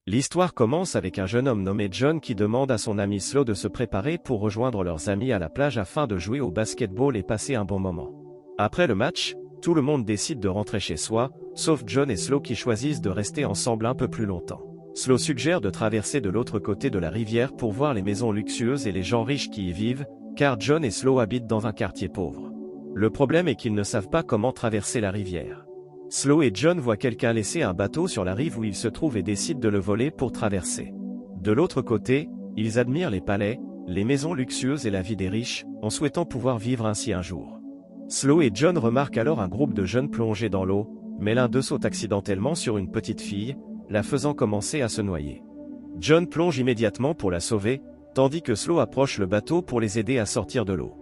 L'histoire commence avec un jeune homme nommé John qui demande à son ami Slow de se préparer pour rejoindre leurs amis à la plage afin de jouer au basketball et passer un bon moment. Après le match, tout le monde décide de rentrer chez soi, sauf John et Slow qui choisissent de rester ensemble un peu plus longtemps. Slow suggère de traverser de l'autre côté de la rivière pour voir les maisons luxueuses et les gens riches qui y vivent, car John et Slow habitent dans un quartier pauvre. Le problème est qu'ils ne savent pas comment traverser la rivière. Slow et John voient quelqu'un laisser un bateau sur la rive où ils se trouvent et décident de le voler pour traverser. De l'autre côté, ils admirent les palais, les maisons luxueuses et la vie des riches, en souhaitant pouvoir vivre ainsi un jour. Slow et John remarquent alors un groupe de jeunes plongés dans l'eau, mais l'un d'eux saute accidentellement sur une petite fille, la faisant commencer à se noyer. John plonge immédiatement pour la sauver, tandis que Slow approche le bateau pour les aider à sortir de l'eau.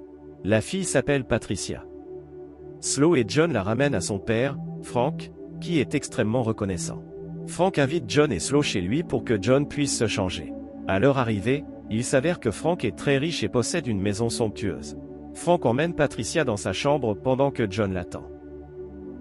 La fille s'appelle Patricia. Slow et John la ramènent à son père, Frank, qui est extrêmement reconnaissant. Frank invite John et Slow chez lui pour que John puisse se changer. À leur arrivée, il s'avère que Frank est très riche et possède une maison somptueuse. Frank emmène Patricia dans sa chambre pendant que John l'attend.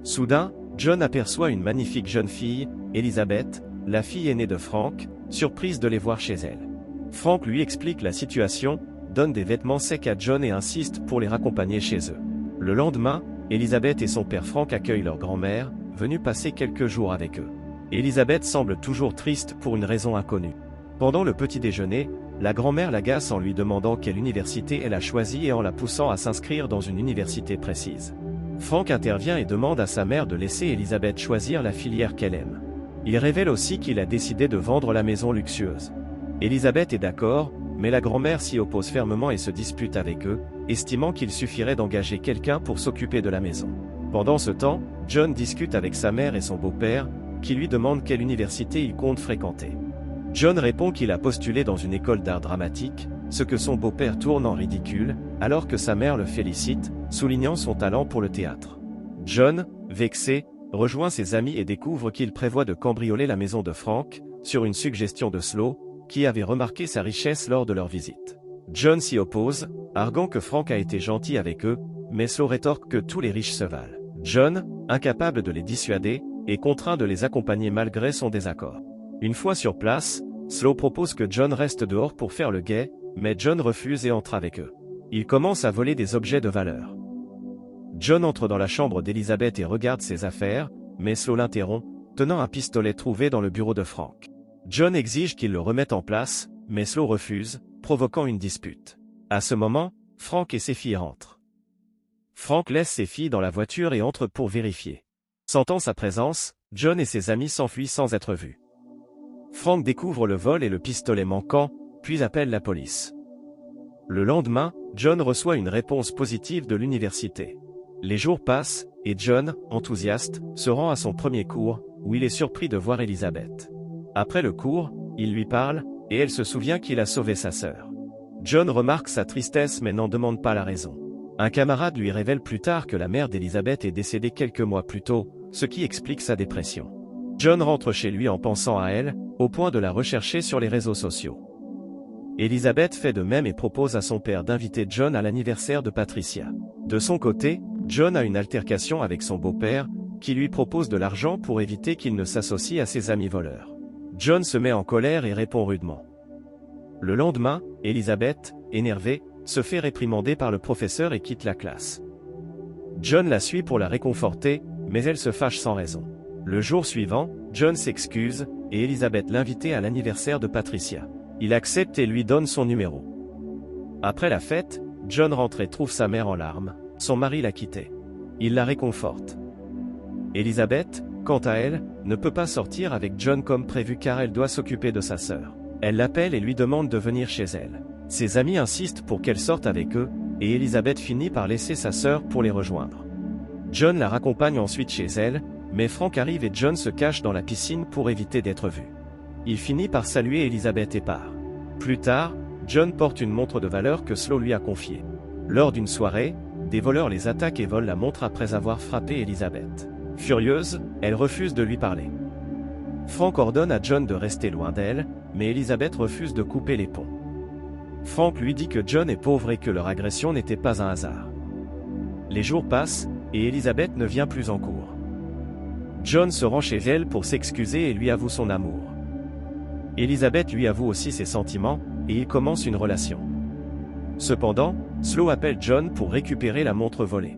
Soudain, John aperçoit une magnifique jeune fille, Elizabeth, la fille aînée de Frank, surprise de les voir chez elle. Frank lui explique la situation, donne des vêtements secs à John et insiste pour les raccompagner chez eux. Le lendemain, Elizabeth et son père Frank accueillent leur grand-mère, venue passer quelques jours avec eux. Elizabeth semble toujours triste pour une raison inconnue. Pendant le petit déjeuner, la grand-mère l'agace en lui demandant quelle université elle a choisie et en la poussant à s'inscrire dans une université précise. Frank intervient et demande à sa mère de laisser Elizabeth choisir la filière qu'elle aime. Il révèle aussi qu'il a décidé de vendre la maison luxueuse. Elizabeth est d'accord, mais la grand-mère s'y oppose fermement et se dispute avec eux, estimant qu'il suffirait d'engager quelqu'un pour s'occuper de la maison. Pendant ce temps, John discute avec sa mère et son beau-père, qui lui demandent quelle université il compte fréquenter. John répond qu'il a postulé dans une école d'art dramatique, ce que son beau-père tourne en ridicule, alors que sa mère le félicite, soulignant son talent pour le théâtre. John, vexé, rejoint ses amis et découvre qu'il prévoit de cambrioler la maison de Frank, sur une suggestion de Slow, qui avait remarqué sa richesse lors de leur visite. John s'y oppose, arguant que Frank a été gentil avec eux, mais Slow rétorque que tous les riches se valent. John, incapable de les dissuader, est contraint de les accompagner malgré son désaccord. Une fois sur place, Slow propose que John reste dehors pour faire le guet, mais John refuse et entre avec eux. Il commence à voler des objets de valeur. John entre dans la chambre d'Elizabeth et regarde ses affaires, mais Slow l'interrompt, tenant un pistolet trouvé dans le bureau de Frank. John exige qu'il le remette en place, mais Slow refuse, provoquant une dispute. À ce moment, Frank et ses filles rentrent. Frank laisse ses filles dans la voiture et entre pour vérifier. Sentant sa présence, John et ses amis s'enfuient sans être vus. Frank découvre le vol et le pistolet manquant, puis appelle la police. Le lendemain, John reçoit une réponse positive de l'université. Les jours passent, et John, enthousiaste, se rend à son premier cours, où il est surpris de voir Elizabeth. Après le cours, il lui parle, et elle se souvient qu'il a sauvé sa sœur. John remarque sa tristesse mais n'en demande pas la raison. Un camarade lui révèle plus tard que la mère d'Elizabeth est décédée quelques mois plus tôt, ce qui explique sa dépression. John rentre chez lui en pensant à elle, au point de la rechercher sur les réseaux sociaux. Elizabeth fait de même et propose à son père d'inviter John à l'anniversaire de Patricia. De son côté, John a une altercation avec son beau-père, qui lui propose de l'argent pour éviter qu'il ne s'associe à ses amis voleurs. John se met en colère et répond rudement. Le lendemain, Elizabeth, énervée, se fait réprimander par le professeur et quitte la classe. John la suit pour la réconforter, mais elle se fâche sans raison. Le jour suivant, John s'excuse, et Elizabeth l'invite à l'anniversaire de Patricia. Il accepte et lui donne son numéro. Après la fête, John rentre et trouve sa mère en larmes, son mari l'a quittée. Il la réconforte. Elizabeth, quant à elle, ne peut pas sortir avec John comme prévu car elle doit s'occuper de sa sœur. Elle l'appelle et lui demande de venir chez elle. Ses amis insistent pour qu'elle sorte avec eux, et Elizabeth finit par laisser sa sœur pour les rejoindre. John la raccompagne ensuite chez elle, mais Frank arrive et John se cache dans la piscine pour éviter d'être vu. Il finit par saluer Elizabeth et part. Plus tard, John porte une montre de valeur que Slow lui a confiée. Lors d'une soirée, des voleurs les attaquent et volent la montre après avoir frappé Elizabeth. Furieuse, elle refuse de lui parler. Frank ordonne à John de rester loin d'elle, mais Elizabeth refuse de couper les ponts. Frank lui dit que John est pauvre et que leur agression n'était pas un hasard. Les jours passent, et Elizabeth ne vient plus en cours. John se rend chez elle pour s'excuser et lui avoue son amour. Elizabeth lui avoue aussi ses sentiments, et ils commencent une relation. Cependant, Slow appelle John pour récupérer la montre volée.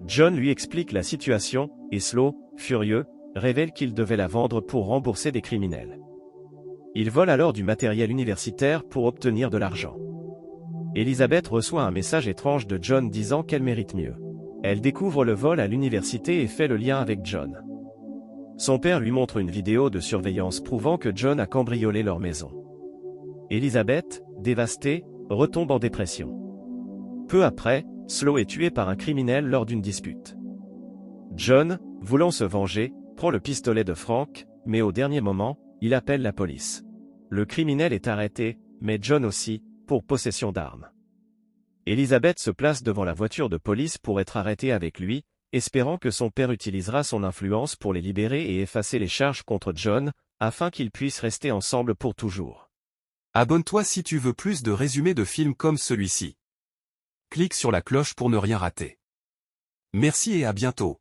John lui explique la situation, et Slow, furieux, révèle qu'il devait la vendre pour rembourser des criminels. Il vole alors du matériel universitaire pour obtenir de l'argent. Elizabeth reçoit un message étrange de John disant qu'elle mérite mieux. Elle découvre le vol à l'université et fait le lien avec John. Son père lui montre une vidéo de surveillance prouvant que John a cambriolé leur maison. Elizabeth, dévastée, retombe en dépression. Peu après, Slow est tué par un criminel lors d'une dispute. John, voulant se venger, prend le pistolet de Frank, mais au dernier moment, il appelle la police. Le criminel est arrêté, mais John aussi, pour possession d'armes. Elizabeth se place devant la voiture de police pour être arrêtée avec lui, espérant que son père utilisera son influence pour les libérer et effacer les charges contre John, afin qu'ils puissent rester ensemble pour toujours. Abonne-toi si tu veux plus de résumés de films comme celui-ci. Clique sur la cloche pour ne rien rater. Merci et à bientôt.